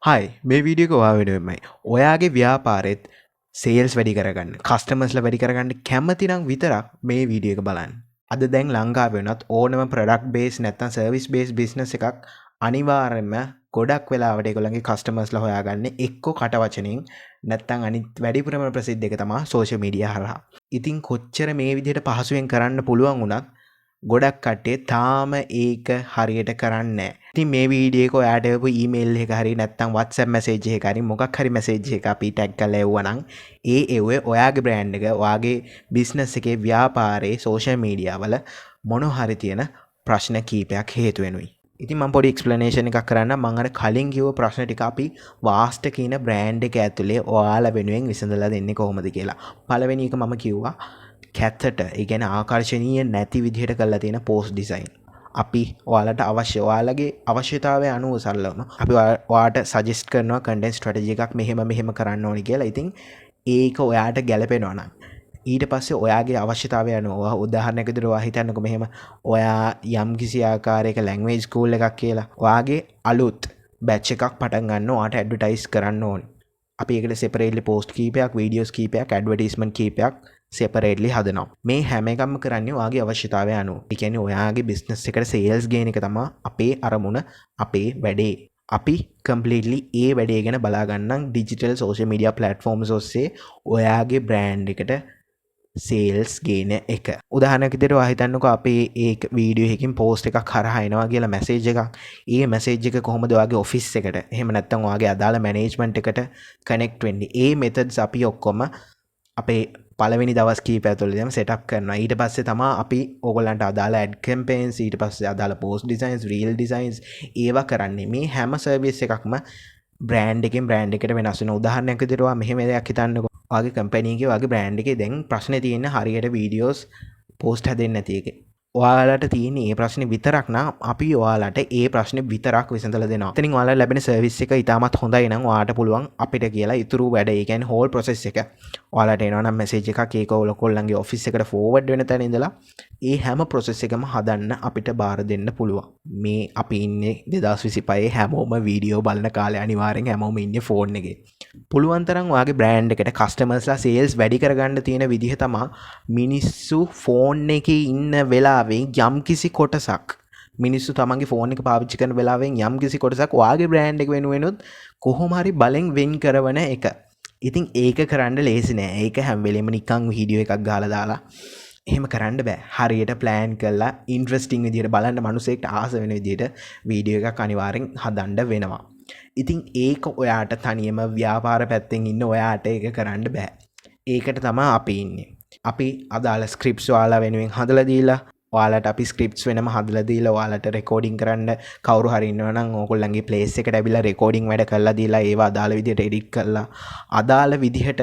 හයි මේ වීඩියෝ එක ඔයා වෙනුවෙන්මයි. ඔයාගේ ව්‍යාපාරෙත් සේල්ස් වැඩි කරගන්න, කස්ටමර්ස්ලා වැඩි කරගන්න කැමති නම් විතරක් මේ වීඩියෝ එක බලන්න. අද දැන් ලංකාවේ වෙනත් ඕනම ප්‍රොඩක්ට් බේස් නැත්නම් සර්විස් බේස් බිස්නස් එකක් අනිවාර්යයෙන්ම ගොඩක් වෙලාවට ඒගොල්ලන්ගේ කස්ටමර්ස්ලා හොයාගන්නේ එක්ක කට වචනෙන් නැත්නම් අනිත් වැඩිපුරම ප්‍රසිද්ධ එක තමයි සෝෂල් මීඩියා හරහා. ඉතින් කොච්චර මේ විදිහට පහසුවෙන් කරන්න පුළුවන් වුණත් ගොඩක් කට්ටිය තාම ඒක හරියට කරන්නේ නැහැ. ඉතින් මේ වීඩියෝ එක ඔයාට එවපු ඊමේල් එක හරි නැත්නම් WhatsApp මැසේජ් එකක හරි මොකක් හරි මැසේජ් එකක් අපි ටැග් කරලා එවුවනම් ඒ එව්වේ ඔයාගේ බ්‍රෑන්ඩ් එක, ඔයාගේ බිස්නස් එකේ ව්‍යාපාරේ සෝෂල් මීඩියා වල මොන හරි තියෙන ප්‍රශ්න කීපයක් හේතු වෙනුයි. ඉතින් මම පොඩි එක්ස්ප්ලනේෂන් එකක් කරන්න. මම අර කලින් කිව්ව ප්‍රශ්න ටික අපි වාස්ට කියන බ්‍රෑන්ඩ් එක ඇතුලේ ඔයාලා වෙනුවෙන් විසඳලා දෙන්නේ කොහොමද කියලා. පළවෙනි එක මම කිව්වා කැතට, ඒ කියන්නේ ආකර්ශනීය නැති විදිහට කරලා තියෙන පෝස්ට් ඩිසයින්. අපි ඔයාලට අවශ්‍ය, ඔයාලගේ අවශ්‍යතාවය අනුව සරලවම අපි ඔයාට සජෙස්ට් කරනවා කන්ටෙන්ට් ස්ට්‍රැටජි එකක් මෙහෙම කරන්න ඕනි කියලා. ඉතින් ඒක ඔයාට ගැලපෙනවා නම් ඊට පස්සේ ඔයාගේ අවශ්‍යතාවය අනුව උදාහරණයක් විදිහට ඔයා හිතන්නකෝ මෙහෙම ඔයා යම් කිසි ආකාරයක ලැන්ග්වේජ් ස්කූල් එකක් කියලා ඔයාගේ අලුත් බැච් එකක් පටන් ගන්න ඔයාට ඇඩ්වර්ටයිස් කරන්න ඕනි. අපි ඒකට සෙපරේට්ලි පෝස්ට් කීපයක්, වීඩියෝස් කීපයක්, ඇඩ්වර්ටයිස්මන්ට් කීපයක් සෙපරේට්ලි හදනවා. මේ හැම එකක්ම කරන්නේ ඔයාගේ අවශ්‍යතාවය අනුව. ඒ කියන්නේ ඔයාගේ බිස්නස් එකට සේල්ස් ගේන එක තමයි අපේ අරමුණ, අපේ වැඩේ. අපි කම්ප්ලීට්ලි ඒ වැඩේ ගැන බලා ගන්නම් ඩිජිටල් සෝෂල් මීඩියා ප්ලැට්ෆෝම්ස් ඔස්සේ ඔයාගේ බ්‍රෑන්ඩ් එකට සේල්ස් ගේන එක. උදාහරණයක් විදිහට ඔයා හිතන්නකෝ අපේ ඒ වීඩියෝ එකකින් පෝස්ට් එකක් හරහා එනවා කියලා මැසේජ් එකක්. ඒ මැසේජ් එක කොහොමද ඔයාගේ ඔෆිස් එකට, එහෙම නැත්නම් ඔයාගේ අදාළ මැනේජ්මන්ට් එකට කනෙක්ට් වෙන්නේ? ඒ මෙතඩ්ස් අපි ඔක්කොම අපේ පළවෙනි දවස් කීපය ඇතුළතම සෙටප් කරනවා. ඊට පස්සේ තමයි අපි ඕගොල්ලන්ට අදාළ ඇඩ් කැම්පේන්ස්, ඊට පස්සේ අදාළ පෝස්ට් ඩිසයින්ස්, රීල් ඩිසයින්ස් ඒවා කරන්නේ. මේ හැම සර්විස් එකක්ම බ්‍රෑන්ඩ් එකෙන් බ්‍රෑන්ඩ් එකට වෙනස් වෙන. උදාහරණයක් විදිහට ඔයා මෙහෙම දෙයක් හිතන්නකෝ. ඔයාගේ කම්පැනි එකේ, ඔයාගේ බ්‍රෑන්ඩ් එකේ දැන් ප්‍රශ්නේ තියෙන්නේ හරියට වීඩියෝස් පෝස්ට් හැදෙන්නේ නැති එකේ. ඔයාලට තියෙන මේ ප්‍රශ්නේ විතරක් නම් අපි ඔයාලට ඒ ප්‍රශ්නේ විතරක් විසඳලා දෙනවා. එතනින් ඔයාලට ලැබෙන සර්විස් එක ඉතාමත් හොඳයි නම් ඔයාලට පුළුවන් අපිට කියලා ඉතුරු වැඩ, ඒ කියන්නේ හෝල් ප්‍රොසෙස් එක ඔයාලට එනවා නම් මැසේජ් එකක් ඒක ඔයගොල්ලන්ගේ ඔෆිස් එකට ෆෝවර්ඩ් වෙන තැන ඉඳලා ඒ හැම ප්‍රොසෙස් එකම හදන්න අපිට බාර දෙන්න පුළුවන්. මේ අපි ඉන්නේ 2025 හැමෝම වීඩියෝ බලන කාලේ අනිවාර්යෙන් හැමෝම ඉන්නේ ෆෝන් එකේ. පුළුවන් තරම් ඔයාගේ බ්‍රෑන්ඩ් එකට කස්ටමර්ස්ලා සේල්ස් වැඩි කරගන්න තියෙන විදිහ තමයි මිනිස්සු ෆෝන් එකේ ඉන්න වෙලාවෙන් යම්කිසි කොටසක්, මිනිස්සු තමන්ගේ ෆෝන් එක පාවිච්චි කරන වෙලාවෙන් යම්කිසි කොටසක් ඔයාගේ බ්‍රෑන්ඩ් එක වෙනුවෙනුත් කොහොම හරි බලෙන් වෙන් කරවන එක. ඉතින් ඒක කරන්න ලේසි නෑ. ඒක හැම වෙලෙම නිකන් වීඩියෝ එකක් ගහලා දාලා එහෙම කරන්න බෑ. හරියට ප්ලෑන් කරලා ඉන්ට්‍රස්ටිං විදිහට බලන්න, මිනිස්සෙක්ට ආස වෙන විදිහට වීඩියෝ එකක් අනිවාර්යෙන් හදන්න වෙනවා. ඉතින් ඒක ඔයාට තනියම ව්‍යාපාර පැත්තෙන් ඉන්න ඔයාට ඒක කරන්න බෑ. ඒකට තමයි අපි ඉන්නේ. අපි අදාළ ස්ක්‍රිප්ට්ස් ඔයාලා වෙනුවෙන් හදලා දීලා, ඔයාලට අපි ස්ක්‍රිප්ට්ස් වෙනම හදලා දීලා, ඔයාලට රෙකෝඩින් කරන්න කවුරු හරි ඉන්නවා නම් ඕගොල්ලන්ගේ ප්ලේස් එකට ඇවිල්ලා රෙකෝඩින් වැඩ කරලා දීලා, ඒවා අදාළ විදිහට එඩිට් කරලා අදාළ විදිහට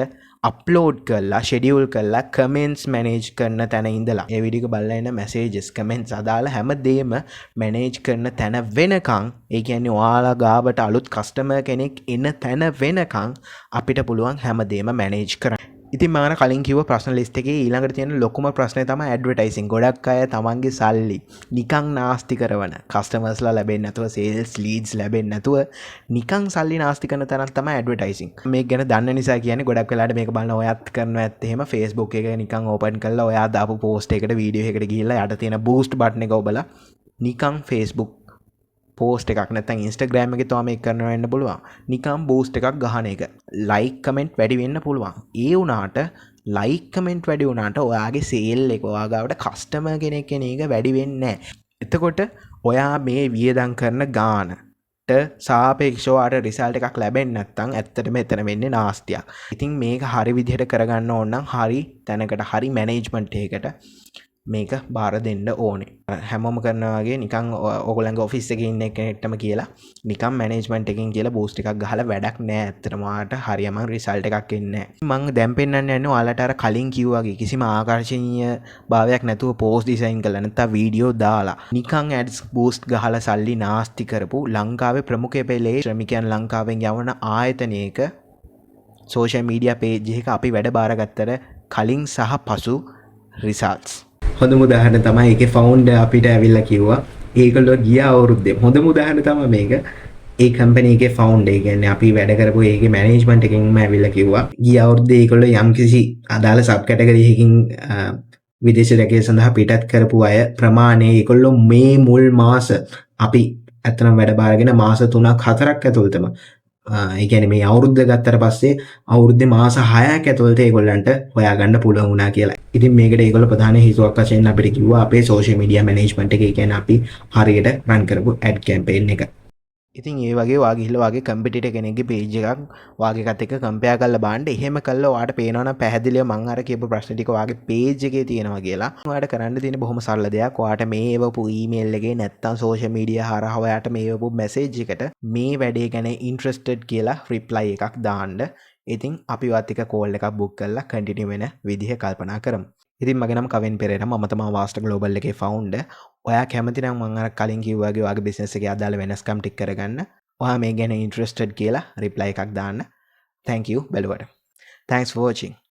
අප්ලෝඩ් කරලා, ෂෙඩියුල් කරලා, කමෙන්ට්ස් මැනේජ් කරන තැන ඉඳලා ඒ වීඩියෝ එක බලලා එන මැසේජස්, කමෙන්ට්ස් අදාළ හැමදේම මැනේජ් කරන තැන වෙනකන්, ඒ කියන්නේ ඔයාලා ගාවට අලුත් කස්ටමර් කෙනෙක් එන තැන වෙනකන් අපිට පුළුවන් හැමදේම මැනේජ් කරන්න. ඉතින් මම අර කලින් කිව්ව ප්‍රශ්න ලිස්ට් එකේ ඊළඟට තියෙන ලොකුම ප්‍රශ්නේ තමයි ඇඩ්වර්ටයිසින්. ගොඩක් අය තමන්ගේ සල්ලි නිකන් නාස්ති කරන, කස්ටමර්ස්ලා ලැබෙන්නේ නැතුව, සේල්ස් ලීඩ්ස් ලැබෙන්නේ නැතුව නිකන් සල්ලි නාස්ති කරන තැනක් තමයි ඇඩ්වර්ටයිසින්. මේක ගැන දන්න නිසා කියන්නේ ගොඩක් වෙලාවට මේක බලන ඔයත් කරනවා ඇත්ත එහෙම Facebook එක නිකන් ඕපන් කරලා ඔයා දාපු පෝස්ට් එකකට, වීඩියෝ එකකට ගිහිල්ලා යට තියෙන බූස්ට් බටන් එක ඔබලා නිකන් Facebook පෝස්ට් එකක් නැත්නම් Instagram එකේ තව මේක කරනවා වෙන්න පුළුවන්. නිකම් බූස්ට් එකක් ගහන එක. ලයික් කමෙන්ට් වැඩි වෙන්න පුළුවන්. ඒ වුණාට ලයික් කමෙන්ට් වැඩි වුණාට ඔයාගේ සේල් එක, ඔයා ගාවට කස්ටමර් කෙනෙක් කෙන එක වැඩි වෙන්නේ නැහැ. එතකොට ඔයා මේ වියදම් කරන ගානට සාපේක්ෂව ඔයාට රිසල්ට් එකක් ලැබෙන්නේ නැත්නම් ඇත්තටම එතන වෙන්නේ නාස්තියක්. ඉතින් මේක හරි විදිහට කරගන්න ඕන නම් හරි තැනකට, හරි මැනේජ්මන්ට් එකකට මේක බාර දෙන්න ඕනේ. හැමෝම කරනවා වගේ නිකන් ඔයගොල්ලන්ගේ ඔෆිස් එකේ ඉන්න කෙනෙක්ටම කියලා නිකන් මැනේජ්මන්ට් එකකින් කියලා බූස්ට් එකක් ගහලා වැඩක් නෑ. ඇත්තටම ඔයාලට හරියම රිසල්ට් එකක් එන්නේ නෑ. මම දැන් පෙන්නන්න යන්නේ ඔයාලට අර කලින් කිව්වා වගේ කිසිම ආකර්ෂණීය භාවයක් නැතුව පෝස්ට් ඩිසයින් කරලා නැත්නම් වීඩියෝ දාලා නිකන් ඇඩ්ස් බූස්ට් ගහලා සල්ලි නාස්ති කරපු ලංකාවේ ප්‍රමුඛ පෙළේ ශ්‍රමිකයන් ලංකාවෙන් යවන ආයතනයක සෝෂල් මීඩියා පේජ් එක අපි වැඩ බාරගත්තට කලින් සහ පසු රිසල්ට්ස්. හොඳම උදාහරණ තමයි ඒකේ ෆවුන්ඩර් අපිට ඇවිල්ලා කිව්වා ඒගොල්ලෝ ගිය අවුරුද්දේ හොඳම උදාහරණ තමයි මේක. ඒ කම්පනීගේ ෆවුන්ඩ් ඒ කියන්නේ අපි වැඩ කරපු ඒකේ මැනේජ්මන්ට් එකෙන්ම ඇවිල්ලා කිව්වා ගිය අවුරුද්දේ ඒගොල්ලෝ යම්කිසි අදාළ සබ් කැටගරි එකකින් විදේශ රැකිය සඳහා පිටත් කරපු අය ප්‍රමාණය ඒගොල්ලෝ මේ මුල් මාස අපි ඇත්තනම් වැඩ බාරගෙන මාස 3ක් 4ක් ඇතුළතම ඒ කියන්නේ මේ අවුරුද්ද ගත්තට පස්සේ අවුරුද්දේ මාස 6ක් ඇතුළත ඒගොල්ලන්ට හොයාගන්න පුළුවන් වුණා කියලා. ඉතින් මේකට ඒගොල්ලෝ ප්‍රධාන හේතුවක් වශයෙන් අපිට කිව්වා අපේ සෝෂල් මීඩියා මැනේජ්මන්ට් එක. ඒ කියන්නේ අපි හරියට රන් කරපු ඇඩ් කැම්පේන් එක. ඉතින් ඒ වගේ වාගිහිල්ල වගේ කම්පිටිට කෙනෙක්ගේ පේජ් එකක් වාගේකත් එක්ක කම්පෙයාර් කරලා බලන්න. එහෙම කළා ඔයාට පේනවනම් පැහැදිලිව මං අර කියපු ප්‍රශ්න ටික වාගේ පේජ් එකේ තියෙනවා කියලා. ඔයාට කරන්න තියෙන බොහොම සරල දෙයක්. ඔයාට මේ එවපු ඊමේල් එකේ නැත්තම් සෝෂල් මීඩියා හරහා ඔයාට මේ එවපු මැසේජ් එකට මේ වැඩේ ගැන ඉන්ට්‍රෙස්ටඩ් කියලා රිප්ලයි එකක් දාන්න. ඉතින් අපි වත් එක කෝල් එකක් බුක් කරලා කන්ටිනියු වෙන විදිහ කල්පනා කරමු. ඉතින් මගේ නම කවින් පෙරේරා. මම තමයි වාස්ටර් ග්ලෝබල් එකේ ෆවුන්ඩර්. ඔයා කැමති නම් මම අර කලින් කිව්වා වගේ ඔයාගේ බිස්නස් එකේ අදාළ වෙනස්කම් ටික කරගන්න. ඔයා මේ ගැන ඉන්ට්‍රෙස්ටඩ් කියලා රිප්ලයි එකක් දාන්න. thank you බැලුවට. thanks for watching.